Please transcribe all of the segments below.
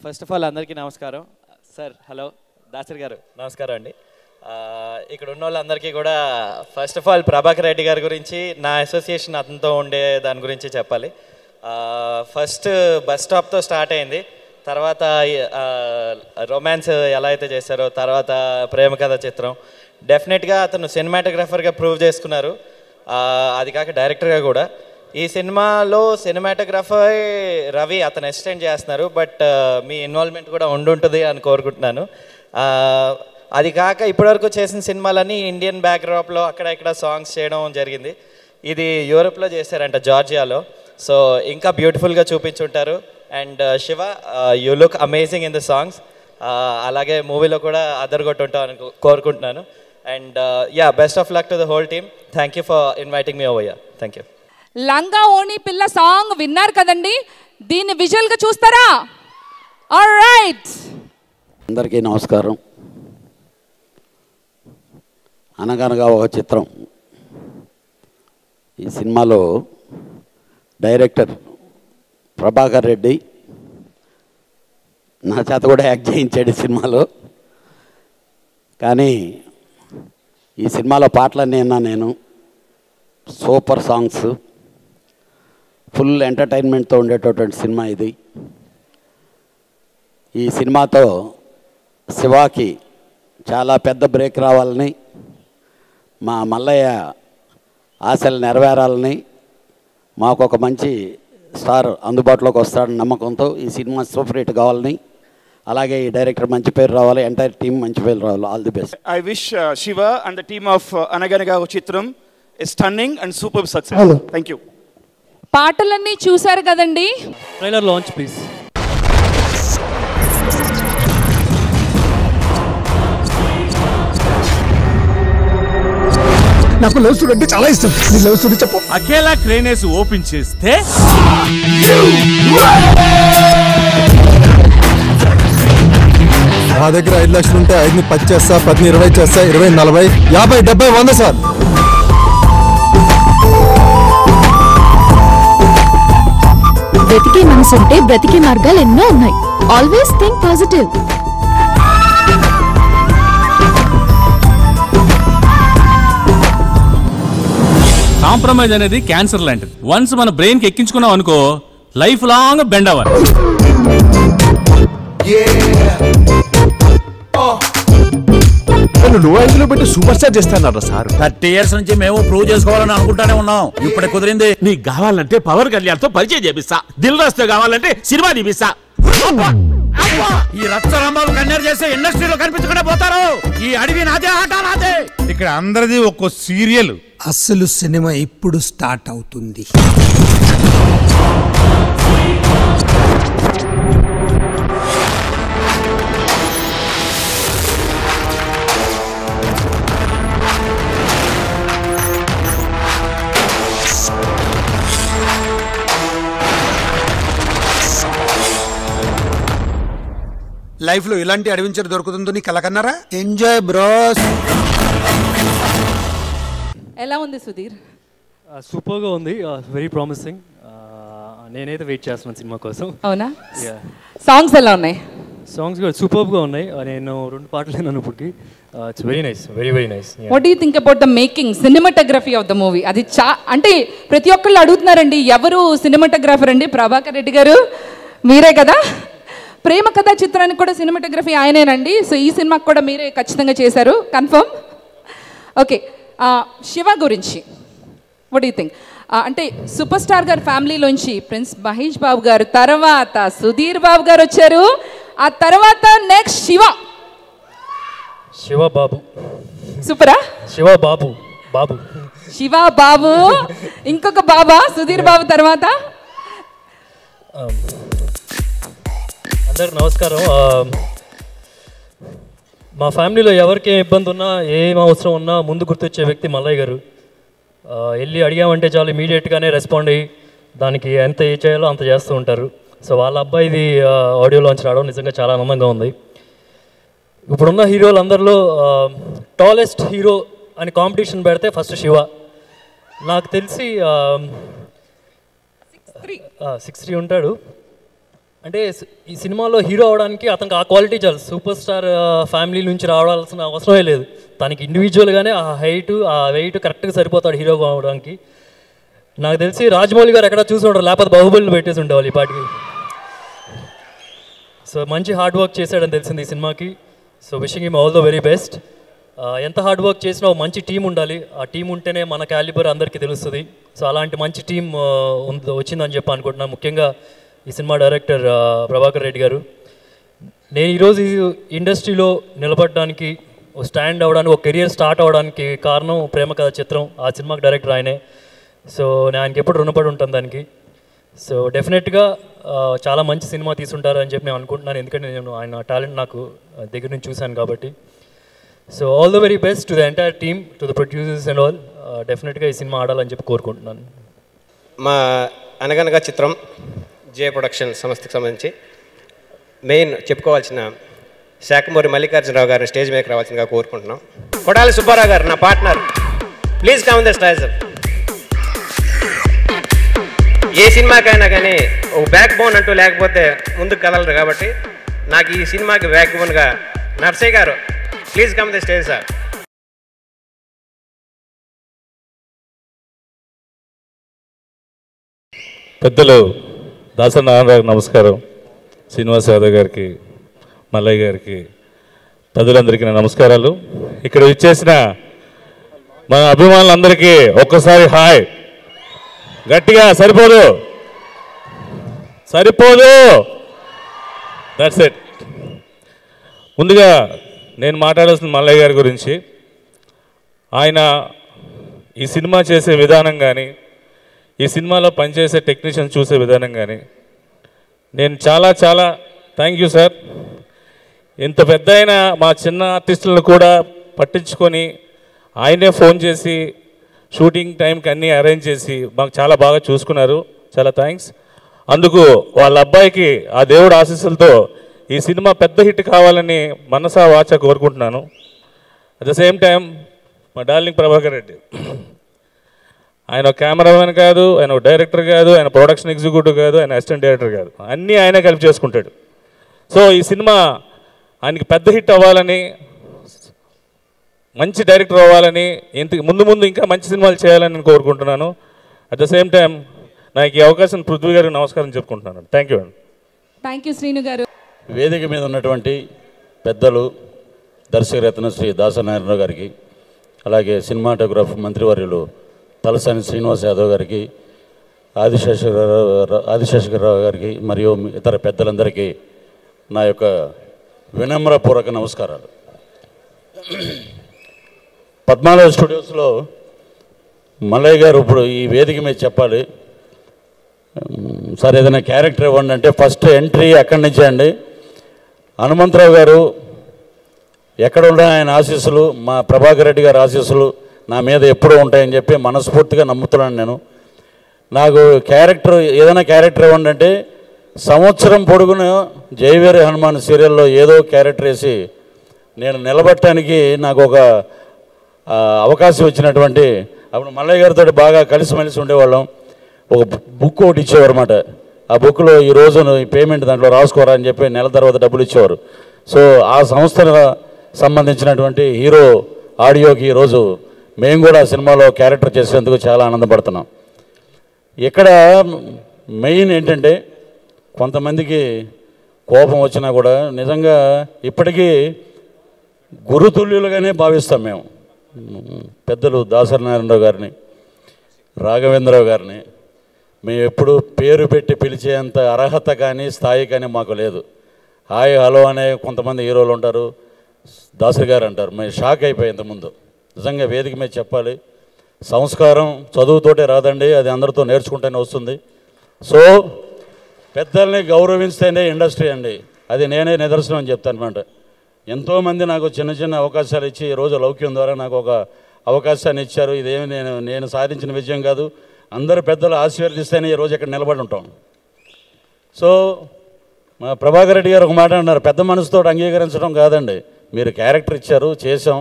First of all అందరికీ నమస్కారం. Sir hello, Dasari గారు నమస్కారం అండి. ఇక్కడ ఉన్న వాళ్ళందరికీ కూడా first of all Prabhakar Reddy గారి గురించి, నా అసోసియేషన్ అతనితో ఉండే దాని గురించి చెప్పాలి. ఫస్ట్ బస్ స్టాప్తో స్టార్ట్ అయింది, తర్వాత రొమాన్స్ ఎలా అయితే చేశారో, తర్వాత ప్రేమ కథ చిత్రం. డెఫినెట్గా అతను సినిమాటోగ్రాఫర్గా ప్రూవ్ చేసుకున్నారు, అది కాక డైరెక్టర్గా కూడా. ఈ సినిమాలో సినిమాటోగ్రాఫర్ రవి అతను అసిస్టెంట్ చేస్తున్నారు, బట్ మీ ఇన్వాల్వ్మెంట్ కూడా ఉండుంటుంది అని కోరుకుంటున్నాను. అది కాక ఇప్పటివరకు చేసిన సినిమాలన్నీ ఇండియన్ బ్యాక్డ్రాప్లో అక్కడ ఇక్కడ సాంగ్స్ చేయడం జరిగింది. ఇది యూరోప్లో చేశారంట, జార్జియాలో. సో ఇంకా బ్యూటిఫుల్గా చూపించుంటారు. And Shiva, you look amazing in the songs. అలాగే మూవీలో కూడా అదరగొట్టుంటాం అని కోరుకుంటున్నాను. And yeah, best of luck to the whole team. Thank you for inviting me over. Thank you. లంగా ఓణి పిల్ల సాంగ్ విన్నారు కదండి, దీన్ని విజువల్గా చూస్తారా? ఆల్రైట్, అందరికీ నమస్కారం. అనగనగా ఒక చిత్రం, ఈ సినిమాలో డైరెక్టర్ ప్రభాకర్ రెడ్డి నా చేత కూడా యాక్ట్ చేయించాడు ఈ సినిమాలో. కానీ ఈ సినిమాలో పాటలన్నీ విన్నా నేను. సూపర్ సాంగ్స్, ఫుల్ ఎంటర్టైన్మెంట్తో ఉండేటటువంటి సినిమా ఇది. ఈ సినిమాతో శివాకి చాలా పెద్ద బ్రేక్ రావాలని, మా మల్లయ్య ఆశలు నెరవేరాలని, మాకు ఒక మంచి స్టార్ అందుబాటులోకి వస్తాడని నమ్మకంతో ఈ సినిమా సూపర్ హిట్ కావాలని, అలాగే ఈ డైరెక్టర్ మంచి పేరు రావాలి, ఎంటైర్ టీం మంచి పేరు రావాలి. All the best. I wish Shiva and the team of Anaganaga Chitram a stunning and superb success. Hello. Thank you. పాటలన్నీ చూశారు కదండి. Trailer launch please. నాకు లవ్ స్టోరీ అంటే చాలా ఇష్టం. నీ లవ్ స్టోరీ చెప్పు. అకేలా క్రేనేస్ ఓపెన్ చేస్తే నా దగ్గర 5 లక్షలు ఉంటే 5ని 10 చేస్తా, 10ని 20 చేస్తా, 20 40 50 70 100 సార్. బ్రతికే మనసుంటే బ్రతికే మార్గాలు ఎన్నో ఉన్నాయి. Always think positive. కాంప్రమైజ్ అనేది క్యాన్సర్ లాంటిది. వన్స్ మన బ్రెయిన్ కి ఎక్కించుకున్నాం అనుకో, లైఫ్ లాంగ్ బెండ్ అవ్వాలి. లో ఐదులో పెట్టి సూపర్ స్టార్ చేస్తాను సార్. 30 years నుంచి మేము ప్రూవ్ చేసుకోవాలని అనుకుంటానే ఉన్నాం. ఇప్పుడు కుదిరింది. నీకు కావాలంటే పవన్ కళ్యాణ్ తో పరిచయం చేపిస్తా, దిల్ రాజుతో కావాలంటే సినిమా తీపిస్తా. ఈ రచ్చరంబాబు కన్యర్ చేస్తే ఇండస్ట్రీలో కనిపించకుండా పోతారు. ఈ అడవి నాదే, ఆట నాదే. ఇక్కడ అందరిది ఒక్కో సీరియల్. అసలు సినిమా ఇప్పుడు స్టార్ట్ అవుతుంది. లైఫ్ లో ఇలాంటి అడ్వెంచర్ దొరుకుతుందో నీ కలకన్నారా? Enjoy bros. ఎలా ఉంది సుధీర్? సూపర్గా ఉంది, వెరీ ప్రామిసింగ్. నేనైతే వెయిట్ చేస్తున్నాను సినిమా కోసం. అవునా? సాంగ్స్ ఎలా ఉన్నాయి? సాంగ్స్ కూడా సూపర్గా ఉన్నాయి. నేను 2 పాటలు విన్నాను ఇప్పటికి. It's very nice, very very nice. What do you think about the making, cinematography of the movie? అది అంటే ప్రతి ఒక్కళ్ళు అడుగుతున్నారండి, ఎవరు సినిమాటోగ్రాఫర్ అండి? ప్రభాకర్ రెడ్డి గారు మీరే కదా. ప్రేమ కథా చిత్రానికి కూడా సినిమాటోగ్రఫీ ఆయనేనండి. సో ఈ సినిమాకి కూడా మీరే ఖచ్చితంగా చేశారు, కన్ఫర్మ్. ఓకే, శివ గురించి వాట్ డు యు థింక్? అంటే సూపర్ స్టార్ గారి ఫ్యామిలీలోంచి ప్రిన్స్ మహేష్ బాబు గారు తర్వాత సుధీర్ బాబు గారు వచ్చారు, ఆ తర్వాత నెక్స్ట్ శివ బాబు. సూపరా? శివ బాబు, శివ బాబు, ఇంకొక బాబా సుధీర్ బాబు తర్వాత. అందరికి నమస్కారం. మా ఫ్యామిలీలో ఎవరికి ఇబ్బంది ఉన్నా, ఏం అవసరం ఉన్నా ముందు గుర్తొచ్చే వ్యక్తి మల్లయ్య గారు. వెళ్ళి అడిగామంటే చాలు ఇమీడియట్గానే రెస్పాండ్ అయ్యి దానికి ఎంత ఏ చేయాలో అంత చేస్తూ ఉంటారు. సో వాళ్ళ అబ్బాయిది ఆడియో లాంచ్ రావడం నిజంగా చాలా ఆనందంగా ఉంది. ఇప్పుడున్న హీరోలందరిలో టాలెస్ట్ హీరో అని కాంపిటీషన్ పెడితే ఫస్ట్ శివ. నాకు తెలిసి 6'3" ఉంటాడు. అంటే ఈ సినిమాలో హీరో అవడానికి అతనికి ఆ క్వాలిటీ చాలు. సూపర్ స్టార్ ఫ్యామిలీ నుంచి రావాల్సిన అవసరమే లేదు. తనకి ఇండివిజువల్గానే ఆ హైటు ఆ వెయిట్ కరెక్ట్గా సరిపోతాడు హీరో అవడానికి. నాకు తెలిసి రాజమౌళి గారు ఎక్కడ చూసి ఉండరు, లేకపోతే బాహుబలిని పెట్టేసి ఉండేవాళ్ళు ఈ పాటికి. సో మంచి హార్డ్ వర్క్ చేశాడని తెలిసింది ఈ సినిమాకి. So wishing him all the very best. ఎంత హార్డ్ వర్క్ చేసినా ఒక మంచి టీం ఉండాలి. ఆ టీం ఉంటేనే మన క్యాలిబర్ అందరికీ తెలుస్తుంది. సో అలాంటి మంచి టీం వచ్చిందని చెప్పి అనుకుంటున్నాను. ముఖ్యంగా ఈ సినిమా డైరెక్టర్ ప్రభాకర్ రెడ్డి గారు. నేను ఈరోజు ఇండస్ట్రీలో నిలబడడానికి, స్టాండ్ అవ్వడానికి, ఒక కెరియర్ స్టార్ట్ అవ్వడానికి కారణం ప్రేమ కథ చిత్రం. ఆ సినిమాకి డైరెక్టర్ ఆయనే. సో నేను ఆయనకి ఎప్పుడు రుణపడి ఉంటాను దానికి. సో డెఫినెట్గా చాలా మంచి సినిమా తీసుంటారు అని చెప్పి నేను అనుకుంటున్నాను. ఎందుకంటే నేను ఆయన టాలెంట్ నాకు దగ్గర నుంచి చూశాను కాబట్టి. So all the very best to the entire team, to the producers and all. డెఫినెట్గా ఈ సినిమా ఆడాలని చెప్పి కోరుకుంటున్నాను. మా అనగనగా చిత్రం జే ప్రొడక్షన్ సంస్థకి సంబంధించి మెయిన్ చెప్పుకోవాల్సిన శాఖమూరి మల్లికార్జునరావు గారిని స్టేజ్ మీదకి రావాల్సిందిగా కోరుకుంటున్నాం. కొడాలి సుబ్బారావు గారు నా partner, please come the stage. ఏ సినిమాకైనా కానీ ఒక బ్యాక్ బోన్ అంటూ లేకపోతే ముందుకు కదలరు కాబట్టి నాకు ఈ సినిమాకి బ్యాక్ బోన్గా నర్సయ్య గారు, please come the stage sir. పెద్దలు దాసరి నారాయణ నమస్కారం. శ్రీనివాస్ యాదవ్ గారికి, మల్లయ్య గారికి, పెద్దలందరికీ నా నమస్కారాలు. ఇక్కడ ఇచ్చేసిన మన అభిమానులందరికీ ఒక్కసారి హాయ్. గట్టిగా సరిపోదు, దట్స్ ఇట్. ముందుగా నేను మాట్లాడాల్సిన మల్లయ్య గారి గురించి. ఆయన ఈ సినిమా చేసే విధానం కానీ, ఈ సినిమాలో పనిచేసే టెక్నీషియన్ చూసే విధానం కానీ నేను చాలా థ్యాంక్ యూ సార్. ఇంత పెద్ద అయిన మా చిన్న ఆర్టిస్టులను కూడా పట్టించుకొని ఆయనే ఫోన్ చేసి షూటింగ్ టైంకి అన్నీ అరేంజ్ చేసి మాకు చాలా బాగా చూసుకున్నారు. చాలా థ్యాంక్స్. అందుకు వాళ్ళ అబ్బాయికి ఆ దేవుడు ఆశీస్సులతో ఈ సినిమా పెద్ద హిట్ కావాలని మనసా వాచ కోరుకుంటున్నాను. అట్ ద సేమ్ టైం మా డార్లింగ్ ప్రభాకర్ రెడ్డి, ఆయన కెమెరామెన్ కాదు, ఆయన డైరెక్టర్ కాదు, ఆయన ప్రొడక్షన్ ఎగ్జిక్యూటివ్ కాదు, ఆయన అసిస్టెంట్ డైరెక్టర్ కాదు, అన్నీ ఆయనే కలిపి చేసుకుంటాడు. సో ఈ సినిమా ఆయనకి పెద్ద హిట్ అవ్వాలని, మంచి డైరెక్టర్ అవ్వాలని, ముందు ఇంకా మంచి సినిమాలు చేయాలని నేను కోరుకుంటున్నాను. అట్ ద సేమ్ టైం నాకు ఈ అవకాశం పృథ్వీ గారికి నమస్కారం చెప్పుకుంటున్నాను. థ్యాంక్ యూ అండి. థ్యాంక్ యూ శ్రీను గారు. వేదిక మీద ఉన్నటువంటి పెద్దలు దర్శకరత్న శ్రీ దాసరి నారాయణరావు గారికి, అలాగే సినిమాటోగ్రాఫర్ మంత్రివర్యులు తలసాని శ్రీనివాస్ యాదవ్ గారికి, ఆదిశేషరావు గారికి మరియు ఇతర పెద్దలందరికీ నా యొక్క వినమ్రపూర్వక నమస్కారాలు. పద్మాలయ స్టూడియోస్లో మల్లయ్య గారు ఇప్పుడు ఈ వేదిక మీద చెప్పాలి సార్, ఏదైనా క్యారెక్టర్ ఇవ్వండి అంటే ఫస్ట్ ఎంట్రీ అక్కడి నుంచే అండి. హనుమంతరావు గారు ఎక్కడ ఉన్నా ఆయన ఆశీస్సులు, మా ప్రభాకర్ రెడ్డి గారి ఆశీస్సులు నా మీద ఎప్పుడూ ఉంటాయని చెప్పి మనస్ఫూర్తిగా నమ్ముతున్నాను. నేను నాకు క్యారెక్టర్ ఏదైనా క్యారెక్టర్ ఇవ్వండి అంటే సంవత్సరం పొడుగున జయవీర హనుమాన్ సీరియల్లో ఏదో క్యారెక్టర్ వేసి నేను నిలబడటానికి నాకు ఒక అవకాశం ఇచ్చినటువంటి, అప్పుడు మల్లయ్య గారితో బాగా కలిసిమెలిసి ఉండేవాళ్ళం. ఒక బుక్ ఒకటి ఇచ్చేవారు అన్నమాట. ఆ బుక్లో ఈరోజు ఈ పేమెంట్ దాంట్లో రాసుకోరా అని చెప్పి నెల తర్వాత డబ్బులు ఇచ్చేవారు. సో ఆ సంస్థకు సంబంధించినటువంటి హీరో ఆడియోకి ఈరోజు మేము కూడా సినిమాలో క్యారెక్టర్ చేసేందుకు చాలా ఆనందపడుతున్నాం. ఇక్కడ మెయిన్ ఏంటంటే కొంతమందికి కోపం వచ్చినా కూడా నిజంగా ఇప్పటికీ గురుతుల్యులుగానే భావిస్తాం మేము. పెద్దలు దాసరి నారాయణరావు గారిని, రాఘవేంద్రరావు గారిని మేము ఎప్పుడు పేరు పెట్టి పిలిచేంత అర్హత కానీ స్థాయి కానీ మాకు లేదు. హాయ్ హలో అనే కొంతమంది హీరోలు ఉంటారు, దాసరి గారు అంటారు. మేము షాక్ అయిపోయి ఇంతకుముందు. నిజంగా వేదిక మీద చెప్పాలి, సంస్కారం చదువుతోటే రాదండి, అది అందరితో నేర్చుకుంటేనే వస్తుంది. సో పెద్దల్ని గౌరవిస్తేనే ఇండస్ట్రీ అండి, అది నేనే నిదర్శనం అని చెప్తాను అనమాట. ఎంతోమంది నాకు చిన్న చిన్న అవకాశాలు ఇచ్చి ఈరోజు లౌక్యం ద్వారా నాకు ఒక అవకాశాన్ని ఇచ్చారు. ఇదేమి నేను సాధించిన విజయం కాదు, అందరు పెద్దలు ఆశీర్వదిస్తేనే ఈరోజు ఇక్కడ నిలబడి ఉంటాం. సో మా ప్రభాకర్ రెడ్డి గారు ఒక మాట అన్నారు, పెద్ద మనసుతో అంగీకరించడం కాదండి, మీరు క్యారెక్టర్ ఇచ్చారు, చేసాం.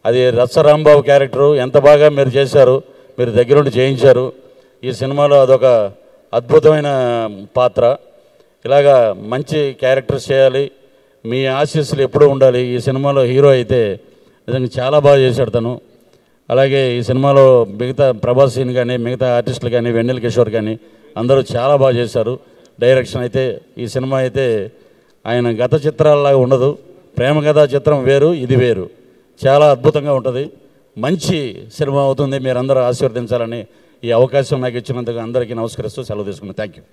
అది రత్సరాంబాబు క్యారెక్టరు ఎంత బాగా మీరు చేశారు, మీరు దగ్గరుండి చేయించారు. ఈ సినిమాలో అదొక అద్భుతమైన పాత్ర. ఇలాగా మంచి క్యారెక్టర్స్ చేయాలి, మీ ఆశీస్సులు ఎప్పుడూ ఉండాలి. ఈ సినిమాలో హీరో అయితే నిజంగా చాలా బాగా చేశాడు తను. అలాగే ఈ సినిమాలో మిగతా ప్రభాస్ సీన్ కానీ మిగతా ఆర్టిస్టులు కానీ వెన్నెల కిషోర్ కానీ అందరూ చాలా బాగా చేశారు. డైరెక్షన్ అయితే ఈ సినిమా అయితే ఆయన గత చిత్రాలలాగా ఉండదు. ప్రేమ కథా చిత్రం వేరు, ఇది వేరు, చాలా అద్భుతంగా ఉంటుంది. మంచి సినిమా అవుతుంది. మీరందరూ ఆశీర్వదించాలని ఈ అవకాశం నాకు ఇచ్చినందుకు అందరికీ నమస్కరిస్తూ సెలవు తీసుకున్నాను. Thank you.